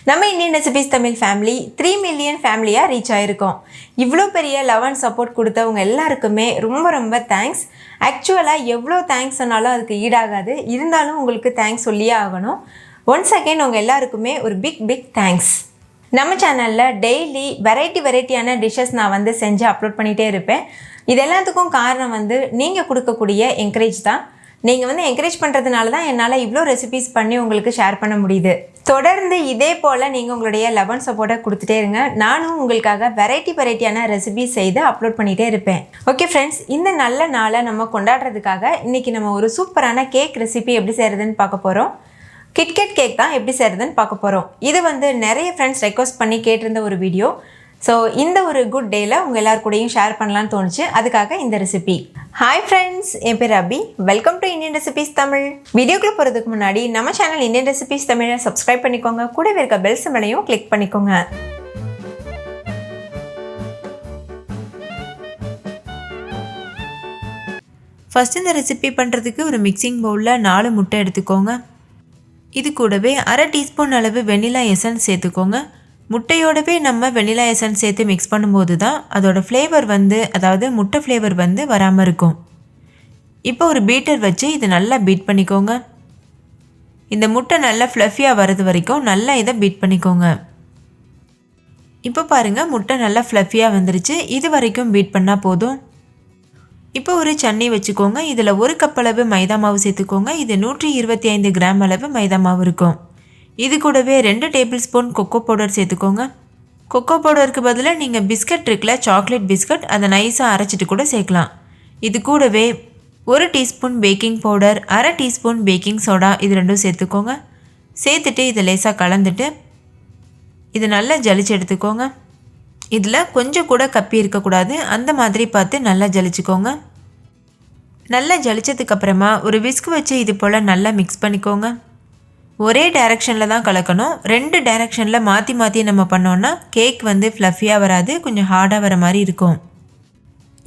நம்ம Indian recipes Tamil family 3 million ஃபேமிலியாக reach ஆகிருக்கோம். இவ்வளோ பெரிய லவ் அண்ட் சப்போர்ட் கொடுத்தவங்க எல்லாருக்குமே ரொம்ப ரொம்ப தேங்க்ஸ். ஆக்சுவலாக எவ்வளோ தேங்க்ஸ் சொன்னாலும் அதுக்கு ஈடாகாது, இருந்தாலும் உங்களுக்கு தேங்க்ஸ் சொல்லியே ஆகணும். ஒன்ஸ் அகெயின் உங்கள் எல்லாருக்குமே ஒரு பிக் தேங்க்ஸ். நம்ம சேனலில் டெய்லி வெரைட்டியான டிஷ்ஷஸ் நான் செஞ்சு அப்லோட் பண்ணிகிட்டே இருப்பேன். இது எல்லாத்துக்கும் காரணம் நீங்கள் கொடுக்கக்கூடிய என்கரேஜ் தான். நீங்கள் என்கரேஜ் பண்ணுறதுனால தான் என்னால் இவ்வளோ ரெசிபீஸ் பண்ணி உங்களுக்கு ஷேர் பண்ண முடியுது. தொடர்ந்து இதே போல் நீங்கள் உங்களுடைய லவ் அண்ட் சப்போர்ட்டை கொடுத்துட்டே இருங்க. நானும் உங்களுக்காக வெரைட்டியான ரெசிபீஸ் செய்து அப்லோட் பண்ணிகிட்டே இருப்பேன். ஓகே ஃப்ரெண்ட்ஸ், இந்த நல்ல நாளை நம்ம கொண்டாடுறதுக்காக இன்றைக்கி நம்ம ஒரு சூப்பரான கேக் ரெசிபி எப்படி செய்கிறதுன்னு பார்க்க போகிறோம். KitKat கேக் தான் எப்படி செய்கிறதுன்னு பார்க்க போகிறோம். இது நிறைய ஃப்ரெண்ட்ஸ் ரெக்வஸ்ட் பண்ணி கேட்டிருந்த ஒரு வீடியோ. ஸோ இந்த ஒரு குட் டேயில் உங்கள் எல்லாருக்கூடையும் ஷேர் பண்ணலான்னு தோணுச்சு, அதுக்காக இந்த ரெசிபி. ஹாய் ஃப்ரெண்ட்ஸ், என் பேர் Abhi. Welcome to Indian recipes Tamil. வீடியோக்குள்ளே போகிறதுக்கு முன்னாடி நம்ம சேனல் இந்தியன் ரெசிபீஸ் தமிழை சப்ஸ்கிரைப் பண்ணிக்கோங்க, கூடவே இருக்க பெல் சிம்பலையும் கிளிக் பண்ணிக்கோங்க. ஃபஸ்ட் இந்த ரெசிபி பண்ணுறதுக்கு ஒரு மிக்சிங் பவுலில் 4 முட்டை எடுத்துக்கோங்க. இது கூடவே 1/2 டீஸ்பூன் அளவு வெண்ணிலா எசன்ஸ் சேர்த்துக்கோங்க. முட்டையோடவே நம்ம வெண்ணிலா எசன்ஸ் சேர்த்து மிக்ஸ் பண்ணும்போது தான் அதோட ஃப்ளேவர் அதாவது முட்டை ஃப்ளேவர் வராமல் இருக்கும். இப்போ ஒரு பீட்டர் வச்சு இது நல்லா பீட் பண்ணிக்கோங்க. இந்த முட்டை நல்லா ஃப்ளஃபியாக வர்றது வரைக்கும் நல்லா இதை பீட் பண்ணிக்கோங்க. இப்போ பாருங்கள், முட்டை நல்லா ஃப்ளஃபியாக வந்துருச்சு. இது வரைக்கும் பீட் பண்ணால் போதும். இப்போ ஒரு சன்னி வச்சுக்கோங்க. இதில் 1 கப் அளவு மைதா மாவு சேர்த்துக்கோங்க. இது 125 கிராம் அளவு மைதா மாவு இருக்கும். இது கூடவே 2 டேபிள் ஸ்பூன் கொக்கோ பவுடர் சேர்த்துக்கோங்க. கொக்கோ பவுடருக்கு பதிலாக நீங்கள் பிஸ்கட் இருக்குல்ல, சாக்லேட் பிஸ்கட், அதை நைஸாக அரைச்சிட்டு கூட சேர்க்கலாம். இது கூடவே 1 teaspoon baking powder, 1/2 teaspoon baking soda, இது ரெண்டும் சேர்த்துக்கோங்க. சேர்த்துட்டு இதை லேசாக கலந்துட்டு இது நல்லா ஜலிச்சு எடுத்துக்கோங்க. இதில் கொஞ்சம் கூட கப்பி இருக்கக்கூடாது, அந்த மாதிரி பார்த்து நல்லா ஜலிச்சுக்கோங்க. நல்லா ஜலிச்சதுக்கப்புறமா ஒரு விஸ்க் வச்சு இது போல் நல்லா மிக்ஸ் பண்ணிக்கோங்க. ஒரே டைரக்ஷனில் தான் கலக்கணும். 2 டைரக்ஷனில் மாற்றி நம்ம பண்ணோன்னா கேக் ஃப்ளஃபியாக வராது, கொஞ்சம் ஹார்டாக வர மாதிரி இருக்கும்.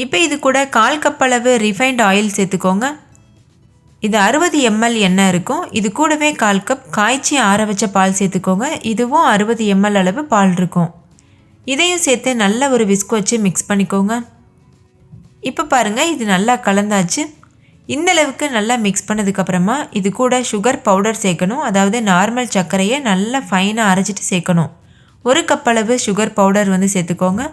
இப்போ இது கூட 1/4 கப் அளவு ரிஃபைண்ட் ஆயில் சேர்த்துக்கோங்க. இது 60 ml எண்ணெய் இருக்கும். இது கூடவே 1/4 கப் காய்ச்சி ஆற வச்ச பால் சேர்த்துக்கோங்க. இதுவும் 60 ml அளவு பால் இருக்கும். இதையும் சேர்த்து நல்ல ஒரு விஸ்க் வச்சு மிக்ஸ் பண்ணிக்கோங்க. இப்போ பாருங்கள், இது நல்லா கலந்தாச்சு. இந்த அளவுக்கு நல்லா மிக்ஸ் பண்ணதுக்கப்புறமா இது கூட சுகர் பவுடர் சேர்க்கணும். அதாவது நார்மல் சர்க்கரையை நல்லா ஃபைனாக அரைச்சிட்டு சேர்க்கணும். 1 கப் அளவு சுகர் பவுடர் சேர்த்துக்கோங்க.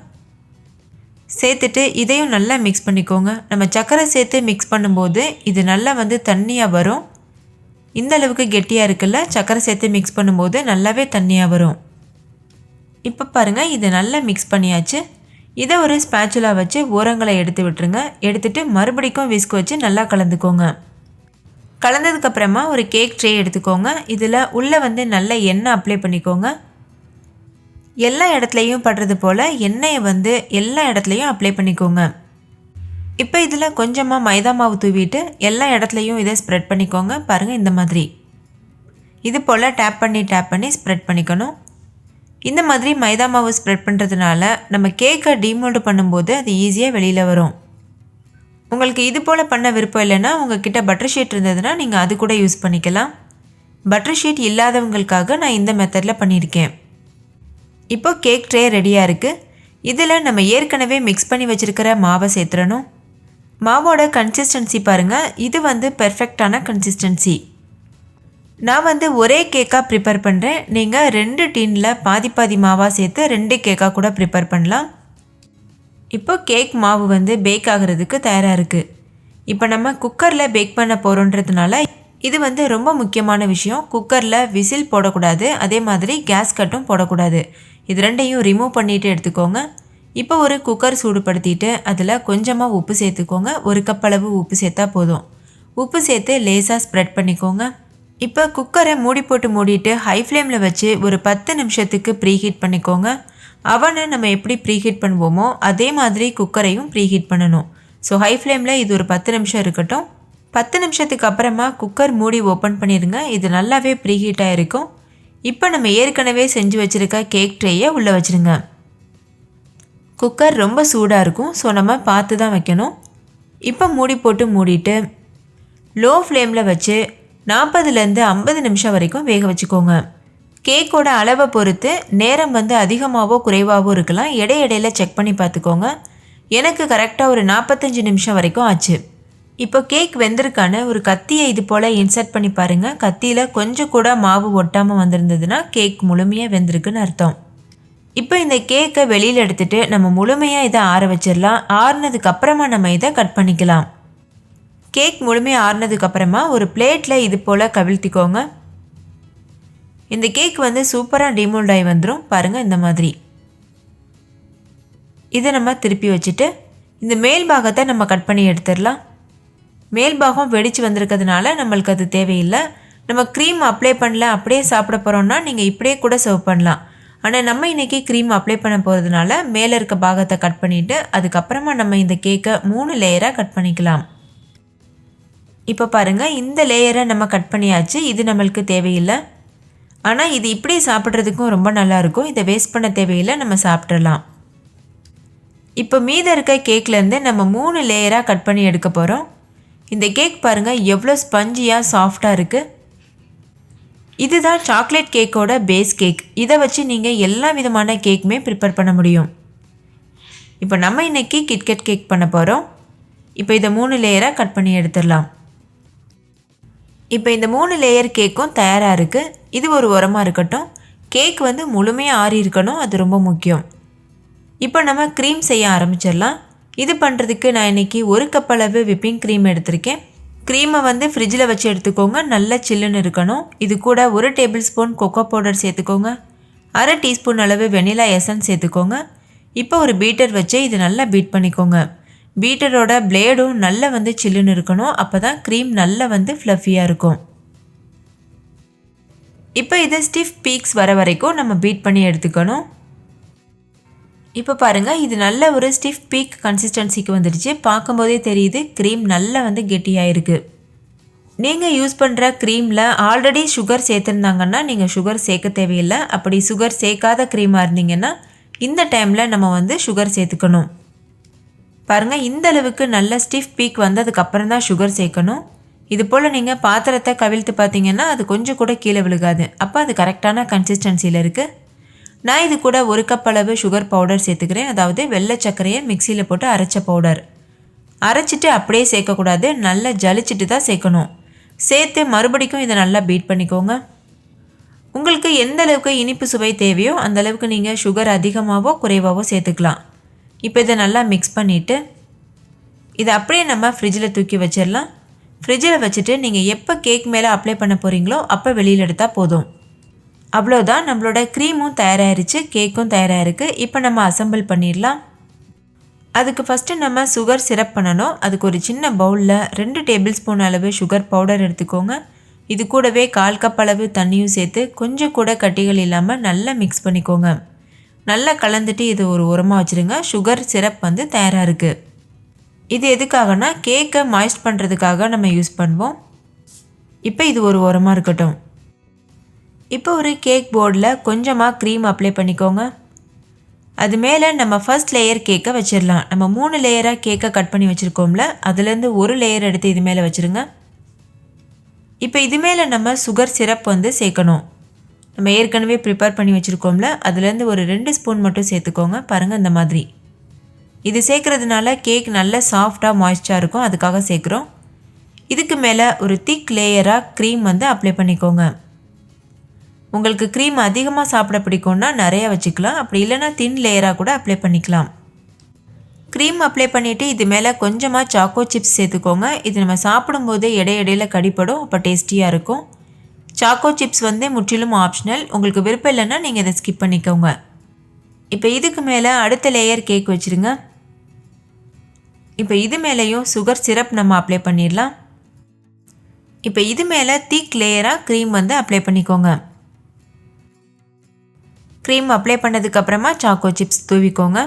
சேர்த்துட்டு இதையும் நல்லா மிக்ஸ் பண்ணிக்கோங்க. நம்ம சர்க்கரை சேர்த்து மிக்ஸ் பண்ணும்போது இது நல்லா தண்ணியாக வரும். இந்த அளவுக்கு கெட்டியாக இருக்குல்ல, சர்க்கரை சேர்த்து மிக்ஸ் பண்ணும்போது நல்லாவே தண்ணியாக வரும். இப்போ பாருங்கள், இது நல்லா மிக்ஸ் பண்ணியாச்சு. இதை ஒரு ஸ்பேச்சுலா வச்சு ஓரங்களை எடுத்து விட்டுருங்க. எடுத்துகிட்டு மறுபடிக்கும் விஸ்க் வச்சு நல்லா கலந்துக்கோங்க. கலந்ததுக்கப்புறமா ஒரு கேக் ட்ரே எடுத்துக்கோங்க. இதில் உள்ளே நல்ல எண்ணெய் அப்ளை பண்ணிக்கோங்க. எல்லா இடத்துலையும் படுறது போல் எண்ணெயை எல்லா இடத்துலையும் அப்ளை பண்ணிக்கோங்க. இப்போ இதில் கொஞ்சமாக மைதா மாவு தூவிட்டு எல்லா இடத்துலையும் இதை ஸ்ப்ரெட் பண்ணிக்கோங்க. பாருங்கள், இந்த மாதிரி இது போல் டேப் பண்ணி ஸ்ப்ரெட் பண்ணிக்கணும். இந்த மாதிரி மைதா மாவு ஸ்ப்ரெட் பண்ணுறதுனால நம்ம கேக்கை டீமோல்டு பண்ணும்போது அது ஈஸியாக வெளியில் வரும். உங்களுக்கு இது போல் பண்ண விருப்பம் இல்லைன்னா உங்கள்கிட்ட பட்டர் ஷீட் இருந்ததுன்னா நீங்கள் அது கூட யூஸ் பண்ணிக்கலாம். பட்டர் ஷீட் இல்லாதவங்களுக்காக நான் இந்த மெத்தடில் பண்ணியிருக்கேன். இப்போ கேக் ட்ரே ரெடியாக இருக்குது. இதில் நம்ம ஏற்கனவே மிக்ஸ் பண்ணி வச்சுருக்கிற மாவை சேர்த்துடணும். மாவோட கன்சிஸ்டன்சி பாருங்கள், இது பெர்ஃபெக்டான கன்சிஸ்டன்சி. நான் ஒரே கேக்காக ப்ரிப்பேர் பண்ணுறேன். நீங்கள் 2 டீனில் பாதி மாவாக சேர்த்து 2 கேக்காக கூட ப்ரிப்பேர் பண்ணலாம். இப்போ கேக் மாவு பேக் ஆகிறதுக்கு தயாராக இருக்குது. இப்போ நம்ம குக்கரில் பேக் பண்ண போகிறோன்றதுனால இது ரொம்ப முக்கியமான விஷயம். குக்கரில் விசில் போடக்கூடாது, அதே மாதிரி கேஸ் கட்டும் போடக்கூடாது. இது ரெண்டையும் ரிமூவ் பண்ணிவிட்டு எடுத்துக்கோங்க. இப்போ ஒரு குக்கர் சூடுபடுத்திட்டு அதில் கொஞ்சமாக உப்பு சேர்த்துக்கோங்க. 1 கப் அளவு உப்பு சேர்த்தா போதும். உப்பு சேர்த்து லேசாக ஸ்ப்ரெட் பண்ணிக்கோங்க. இப்போ குக்கரை மூடிட்டு ஹை ஃப்ளேமில் வச்சு ஒரு 10 நிமிஷத்துக்கு ப்ரீஹீட் பண்ணிக்கோங்க. அவனை நம்ம எப்படி ப்ரீஹீட் பண்ணுவோமோ அதே மாதிரி குக்கரையும் ப்ரீஹீட் பண்ணணும். ஸோ ஹை ஃப்ளேமில் இது ஒரு 10 நிமிஷம் இருக்கட்டும். 10 நிமிஷத்துக்கு அப்புறமா குக்கர் மூடி ஓப்பன் பண்ணிடுங்க. இது நல்லாவே ப்ரீஹீட்டாக இருக்கும். இப்போ நம்ம ஏற்கனவே செஞ்சு வச்சுருக்க கேக் ட்ரேயை உள்ளே வச்சுருங்க. குக்கர் ரொம்ப சூடாக இருக்கும், ஸோ நம்ம பார்த்து தான் வைக்கணும். இப்போ மூடி போட்டு மூடிட்டு லோ ஃப்ளேமில் வச்சு 40லேருந்து 50 நிமிஷம் வரைக்கும் வேக வச்சுக்கோங்க. கேக்கோட அளவை பொறுத்து நேரம் வந்து அதிகமாகவோ குறைவாகவோ இருக்கலாம். இடையிடையில் செக் பண்ணி பார்த்துக்கோங்க. எனக்கு கரெக்டாக ஒரு 45 நிமிஷம் வரைக்கும் ஆச்சு. இப்போ கேக் வெந்திருக்கான ஒரு கத்தியை இது போல் இன்சர்ட் பண்ணி பாருங்கள். கத்தியில் கொஞ்சம் கூட மாவு ஒட்டாமல் வந்திருந்ததுன்னா கேக் முழுமையாக வெந்திருக்குன்னு அர்த்தம். இப்போ இந்த கேக்கை வெளியில் எடுத்துகிட்டு நம்ம முழுமையாக இதை ஆற வச்சிடலாம். ஆறுனதுக்கப்புறமா நம்ம இதை கட் பண்ணிக்கலாம். கேக் முழுமையாக ஆறுனதுக்கப்புறமா ஒரு பிளேட்டில் இது போல் கவிழ்த்திக்கோங்க. இந்த கேக் வந்து சூப்பராக டிமோல்ட் ஆகி வந்துடும் பாருங்கள். இந்த மாதிரி இதை நம்ம திருப்பி வச்சுட்டு இந்த மேல் பாகத்தை நம்ம கட் பண்ணி எடுத்துடலாம். மேல் பாகம் வெடித்து வந்திருக்கிறதுனால நம்மளுக்கு அது தேவையில்லை. நம்ம க்ரீம் அப்ளை பண்ணல அப்படியே சாப்பிட போகிறோம்னா நீங்கள் இப்படியே கூட சர்வ் பண்ணலாம். ஆனால் நம்ம இன்றைக்கி க்ரீம் அப்ளை பண்ண போகிறதுனால மேலே இருக்க பாகத்தை கட் பண்ணிவிட்டு அதுக்கப்புறமா நம்ம இந்த கேக்கை 3 லேயராக கட் பண்ணிக்கலாம். இப்போ பாருங்கள், இந்த லேயரை நம்ம கட் பண்ணியாச்சு. இது நம்மளுக்கு தேவையில்லை. ஆனால் இது இப்படி சாப்பிட்றதுக்கும் ரொம்ப நல்லாயிருக்கும். இதை வேஸ்ட் பண்ண தேவையில்லை, நம்ம சாப்பிட்றலாம். இப்போ மீத இருக்க கேக்லேருந்து நம்ம 3 லேயராக கட் பண்ணி எடுக்க போகிறோம். இந்த கேக் பாருங்கள் எவ்வளோ ஸ்பஞ்சியாக சாஃப்டாக இருக்குது. இதுதான் சாக்லேட் கேக்கோட பேஸ் கேக். இதை வச்சு நீங்கள் எல்லா விதமான கேக்குமே ப்ரிப்பேர் பண்ண முடியும். இப்போ நம்ம இன்றைக்கி கிட்கட் கேக் பண்ண போகிறோம். இப்போ இதை 3 லேயராக கட் பண்ணி எடுத்துடலாம். இப்போ இந்த 3 லேயர் கேக்கும் தயாராக இருக்குது. இது ஒரு உரமாக இருக்கட்டும். கேக் வந்து முழுமையாக ஆறி இருக்கணும், அது ரொம்ப முக்கியம். இப்போ நம்ம க்ரீம் செய்ய ஆரம்பிச்சிடலாம். இது பண்ணுறதுக்கு நான் இன்றைக்கி 1 கப் அளவு விப்பிங் க்ரீம் எடுத்திருக்கேன். க்ரீமை வந்து ஃப்ரிட்ஜில் வச்சு எடுத்துக்கோங்க, நல்லா சில்லுன்னு இருக்கணும். இது கூட 1 டேபிள் ஸ்பூன் கொக்கோ பவுடர் சேர்த்துக்கோங்க. 1/2 டீஸ்பூன் அளவு வெனிலா எசன்ஸ் சேர்த்துக்கோங்க. இப்போ ஒரு பீட்டர் வச்சு இது நல்லா பீட் பண்ணிக்கோங்க. பீட்டரோட பிளேடும் நல்லா வந்து சில்லுன்னு இருக்கணும். அப்போ தான் க்ரீம் நல்லா வந்து ஃப்ளஃபியாக இருக்கும். இப்போ இது ஸ்டிஃப் பீக்ஸ் வர வரைக்கும் நம்ம பீட் பண்ணி எடுத்துக்கணும். இப்போ பாருங்கள், இது நல்ல ஒரு ஸ்டிஃப் பீக் கன்சிஸ்டன்சிக்கு வந்துடுச்சு. பார்க்கும்போதே தெரியுது க்ரீம் நல்லா வந்து கெட்டியாயிருக்கு. நீங்கள் யூஸ் பண்ணுற க்ரீமில் ஆல்ரெடி சுகர் சேர்த்துருந்தாங்கன்னா நீங்கள் சுகர் சேர்க்க தேவையில்லை. அப்படி சுகர் சேர்க்காத க்ரீமாக இருந்தீங்கன்னா இந்த டைமில் நம்ம வந்து சுகர் சேர்த்துக்கணும். பாருங்கள், இந்த அளவுக்கு நல்ல ஸ்டிஃப் பீக் வந்ததுக்கப்புறம் தான் சுகர் சேர்க்கணும். இது போல் நீங்கள் பாத்திரத்தை கவிழ்த்து பார்த்தீங்கன்னா அது கொஞ்சம் கூட கீழே விழுகாது. அப்போ அது கரெக்டான கன்சிஸ்டன்சியில் இருக்குது. நான் இது கூட 1 கப் அளவு சுகர் பவுடர் சேர்த்துக்கிறேன். அதாவது வெள்ளை சர்க்கரையை மிக்சியில் போட்டு அரைச்ச பவுடர். அரைச்சிட்டு அப்படியே சேர்க்கக்கூடாது, நல்லா ஜலிச்சிட்டு தான் சேர்க்கணும். சேர்த்து மறுபடிக்கும் இதை நல்லா பீட் பண்ணிக்கோங்க. உங்களுக்கு எந்த அளவுக்கு இனிப்பு சுவை தேவையோ அந்த அளவுக்கு நீங்கள் சுகர் அதிகமாகவோ குறைவாகவோ சேர்த்துக்கலாம். இப்போ இதை நல்லா மிக்ஸ் பண்ணிவிட்டு இதை அப்படியே நம்ம ஃப்ரிட்ஜில் தூக்கி வச்சிடலாம். ஃப்ரிட்ஜில் வச்சுட்டு நீங்கள் எப்போ கேக் மேலே அப்ளை பண்ண போகிறீங்களோ அப்போ வெளியில் எடுத்தால் போதும். அவ்வளோதான், நம்மளோட க்ரீமும் தயாராகிருச்சு, கேக்கும் தயாராக இருக்குது. இப்போ நம்ம அசம்பிள் பண்ணிடலாம். அதுக்கு ஃபஸ்ட்டு நம்ம சுகர் சிரப் பண்ணணும். அதுக்கு ஒரு சின்ன பவுலில் 2 டேபிள் ஸ்பூன் அளவு சுகர் பவுடர் எடுத்துக்கோங்க. இது கூடவே 1/4 கப் அளவு தண்ணியும் சேர்த்து கொஞ்சம் கூட கட்டிகள் இல்லாமல் நல்லா மிக்ஸ் பண்ணிக்கோங்க. நல்லா கலந்துட்டு இது ஒரு உரமாக வச்சுருங்க. சுகர் சிரப் வந்து தயாராக இருக்குது. இது எதுக்காகனா கேக்கை மாய்ஸ்ட் பண்ணுறதுக்காக நம்ம யூஸ் பண்ணுவோம். இப்போ இது ஒரு உரமாக இருக்கட்டும். இப்போ ஒரு கேக் போர்டில் கொஞ்சமாக க்ரீம் அப்ளை பண்ணிக்கோங்க. அது மேலே நம்ம ஃபர்ஸ்ட் லேயர் கேக்கை வச்சிடலாம். நம்ம 3 லேயராக கேக்கை கட் பண்ணி வச்சுருக்கோம்ல, அதுலேருந்து ஒரு லேயர் எடுத்து இது மேலே வச்சுருங்க. இப்போ இது மேலே நம்ம சுகர் சிரப் வந்து சேர்க்கணும். நம்ம ஏற்கனவே ப்ரிப்பேர் பண்ணி வச்சுருக்கோம்ல, அதுலேருந்து ஒரு 2 ஸ்பூன் மட்டும் சேர்த்துக்கோங்க. பாருங்கள், இந்த மாதிரி இது சேர்க்குறதுனால கேக் நல்ல சாஃப்டாக மாய்ஸ்டாக இருக்கும், அதுக்காக சேர்க்குறோம். இதுக்கு மேலே ஒரு திக் லேயராக க்ரீம் வந்து அப்ளை பண்ணிக்கோங்க. உங்களுக்கு க்ரீம் அதிகமாக சாப்பிட பிடிக்கும்னா நிறையா வச்சுக்கலாம். அப்படி இல்லைனா தின் லேயராக கூட அப்ளை பண்ணிக்கலாம். க்ரீம் அப்ளை பண்ணிவிட்டு இது மேலே கொஞ்சமாக சாக்கோ சிப்ஸ் சேர்த்துக்கோங்க. இது நம்ம சாப்பிடும்போது இடையிடையில் கடிப்படும், அப்போ டேஸ்டியாக இருக்கும். சாக்கோ சிப்ஸ் வந்து முற்றிலும் ஆப்ஷனல். உங்களுக்கு விருப்பம் இல்லைன்னா நீங்கள் இதை ஸ்கிப் பண்ணிக்கோங்க. இப்போ இதுக்கு மேலே அடுத்த லேயர் கேக் வச்சுருங்க. இப்போ இது மேலேயும் சுகர் சிரப் நம்ம அப்ளை பண்ணிடலாம். இப்போ இது மேலே திக் லேயராக க்ரீம் வந்து அப்ளை பண்ணிக்கோங்க. க்ரீம் அப்ளை பண்ணதுக்கப்புறமா சாக்கோ சிப்ஸ் தூவிக்கோங்க.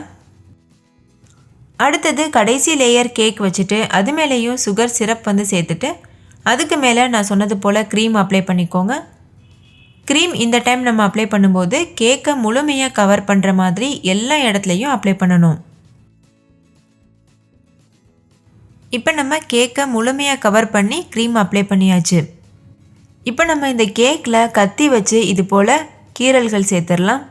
அடுத்தது கடைசி லேயர் கேக் வச்சுட்டு அது மேலேயும் சுகர் சிரப் வந்து சேர்த்துட்டு அதுக்கு மேலே நான் சொன்னது போல் க்ரீம் அப்ளை பண்ணிக்கோங்க. க்ரீம் இந்த டைம் நம்ம அப்ளை பண்ணும்போது கேக்கை முழுமையாக கவர் பண்ணுற மாதிரி எல்லா இடத்துலையும் அப்ளை பண்ணணும். இப்போ நம்ம கேக்கை முழுமையாக கவர் பண்ணி க்ரீம் அப்ளை பண்ணியாச்சு. இப்போ நம்ம இந்த கேக்கில் கத்தி வச்சு இது போல் கீறல்கள் சேர்த்துடலாம்.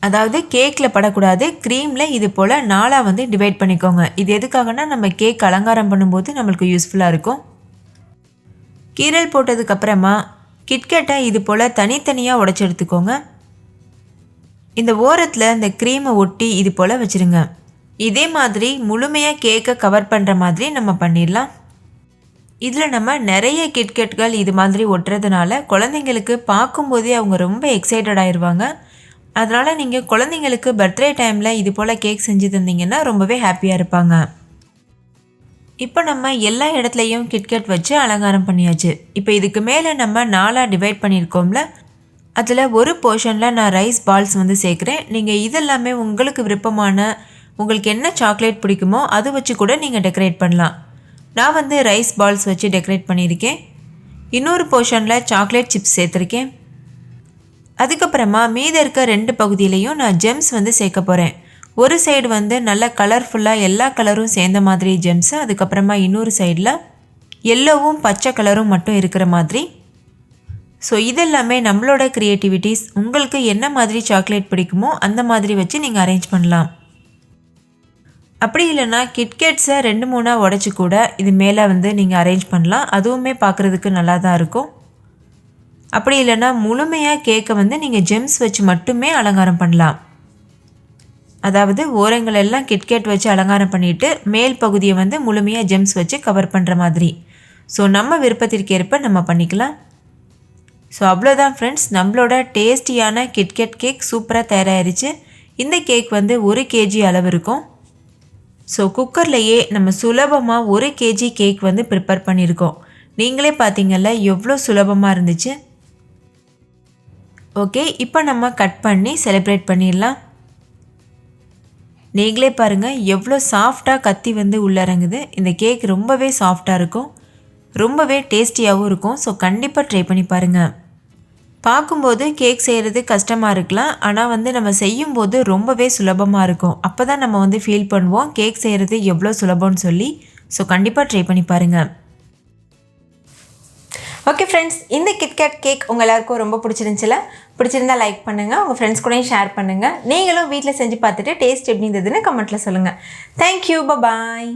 அதாவது கேக்கில் படக்கூடாது, க்ரீமில் இது போல் 4 வந்து டிவைட் பண்ணிக்கோங்க. இது எதுக்காகனா நம்ம கேக் அலங்காரம் பண்ணும்போது நம்மளுக்கு யூஸ்ஃபுல்லாக இருக்கும். கீரல் போட்டதுக்கப்புறமா கிட்கேட்டை இது போல் தனித்தனியாக உடைச்சி எடுத்துக்கோங்க. இந்த ஓரத்தில் இந்த க்ரீமை ஒட்டி இது போல் வச்சுருங்க. இதே மாதிரி முழுமையாக கேக்கை கவர் பண்ணுற மாதிரி நம்ம பண்ணிடலாம். இதில் நம்ம நிறைய கிட்கேட்கள் இது மாதிரி ஒட்டுறதுனால குழந்தைங்களுக்கு பார்க்கும்போதே அவங்க ரொம்ப எக்ஸைட்டட் ஆயிடுவாங்க. அதனால் நீங்கள் குழந்தைங்களுக்கு பர்த்டே டைமில் இது போல் கேக் செஞ்சு தந்தீங்கன்னா ரொம்பவே ஹாப்பியாக இருப்பாங்க. இப்போ நம்ம எல்லா இடத்துலையும் கிட்கேட் வச்சு அலங்காரம் பண்ணியாச்சு. இப்போ இதுக்கு மேலே நம்ம 4 டிவைட் பண்ணியிருக்கோம்ல, அதில் ஒரு போர்ஷனில் நான் ரைஸ் பால்ஸ் வந்து சேர்க்குறேன். நீங்கள் இதெல்லாமே உங்களுக்கு விருப்பமான உங்களுக்கு என்ன சாக்லேட் பிடிக்குமோ அது வச்சு கூட நீங்கள் டெக்கரேட் பண்ணலாம். நான் வந்து ரைஸ் பால்ஸ் வச்சு டெக்கரேட் பண்ணியிருக்கேன். இன்னொரு போர்ஷனில் சாக்லேட் சிப்ஸ் சேர்த்துருக்கேன். அதுக்கப்புறமா மீதி இருக்க 2 பகுதியிலையும் நான் ஜெம்ஸ் வந்து சேர்க்க போகிறேன். ஒரு சைடு வந்து நல்ல கலர்ஃபுல்லாக எல்லா கலரும் சேர்ந்த மாதிரி ஜெம்ஸு, அதுக்கப்புறமா இன்னொரு சைடில் எல்லோவும் பச்சை கலரும் மட்டும் இருக்கிற மாதிரி. ஸோ இதெல்லாமே நம்மளோட க்ரியேட்டிவிட்டிஸ். உங்களுக்கு என்ன மாதிரி சாக்லேட் பிடிக்குமோ அந்த மாதிரி வச்சு நீங்கள் அரேஞ்ச் பண்ணலாம். அப்படி இல்லைன்னா கிட்கேட்ஸை 2-3 உடச்சி கூட இது மேலே வந்து நீங்கள் அரேஞ்ச் பண்ணலாம். அதுவுமே பார்க்குறதுக்கு நல்லா தான் இருக்கும். அப்படி இல்லைன்னா முழுமையாக கேக்கை வந்து நீங்கள் ஜெம்ஸ் வச்சு மட்டுமே அலங்காரம் பண்ணலாம். அதாவது ஓரங்கள் எல்லாம் கிட்கேட் வச்சு அலங்காரம் பண்ணிவிட்டு மேல் பகுதியை வந்து முழுமையாக ஜெம்ஸ் வச்சு கவர் பண்ணுற மாதிரி. ஸோ நம்ம விருப்பத்திற்கு ஏற்ப நம்ம பண்ணிக்கலாம். ஸோ அவ்வளோதான் ஃப்ரெண்ட்ஸ், நம்மளோட டேஸ்டியான கிட்கேட் கேக் சூப்பராக தயாராகிருச்சு. இந்த கேக் வந்து 1 kg அளவு இருக்கும். ஸோ குக்கர்லேயே நம்ம சுலபமாக 1 kg கேக் வந்து ப்ரிப்பேர் பண்ணியிருக்கோம். நீங்களே பார்த்தீங்கல்ல எவ்வளோ சுலபமாக இருந்துச்சு. ஓகே, இப்போ நம்ம கட் பண்ணி செலிப்ரேட் பண்ணிடலாம். நீங்களே பாருங்கள் எவ்வளோ சாஃப்டாக கத்தி வந்து உள்ளறங்குது. இந்த கேக் ரொம்பவே சாஃப்டாக இருக்கும், ரொம்பவே டேஸ்டியாகவும் இருக்கும். ஸோ கண்டிப்பாக ட்ரை பண்ணி பாருங்கள். பார்க்கும்போது கேக் செய்கிறது கஷ்டமாக இருக்கலாம், ஆனால் வந்து நம்ம செய்யும்போது ரொம்பவே சுலபமாக இருக்கும். அப்போ தான் நம்ம வந்து ஃபீல் பண்ணுவோம் கேக் செய்கிறது எவ்வளோ சுலபம்னு சொல்லி. ஸோ கண்டிப்பாக ட்ரை பண்ணி பாருங்கள். ஓகே ஃப்ரெண்ட்ஸ், இந்த கிட்கேட் கேக் உங்கள் எல்லாருக்கும் ரொம்ப பிடிச்சிருந்தா லைக் பண்ணுங்கள், உங்கள் ஃப்ரெண்ட்ஸ் கூடயும் ஷேர் பண்ணுங்கள். நீங்களும் வீட்டில் செஞ்சு பார்த்துட்டு டேஸ்ட் எப்படி இருந்ததுன்னு கமெண்ட்டில் சொல்லுங்கள். தேங்க்யூ, பாய்.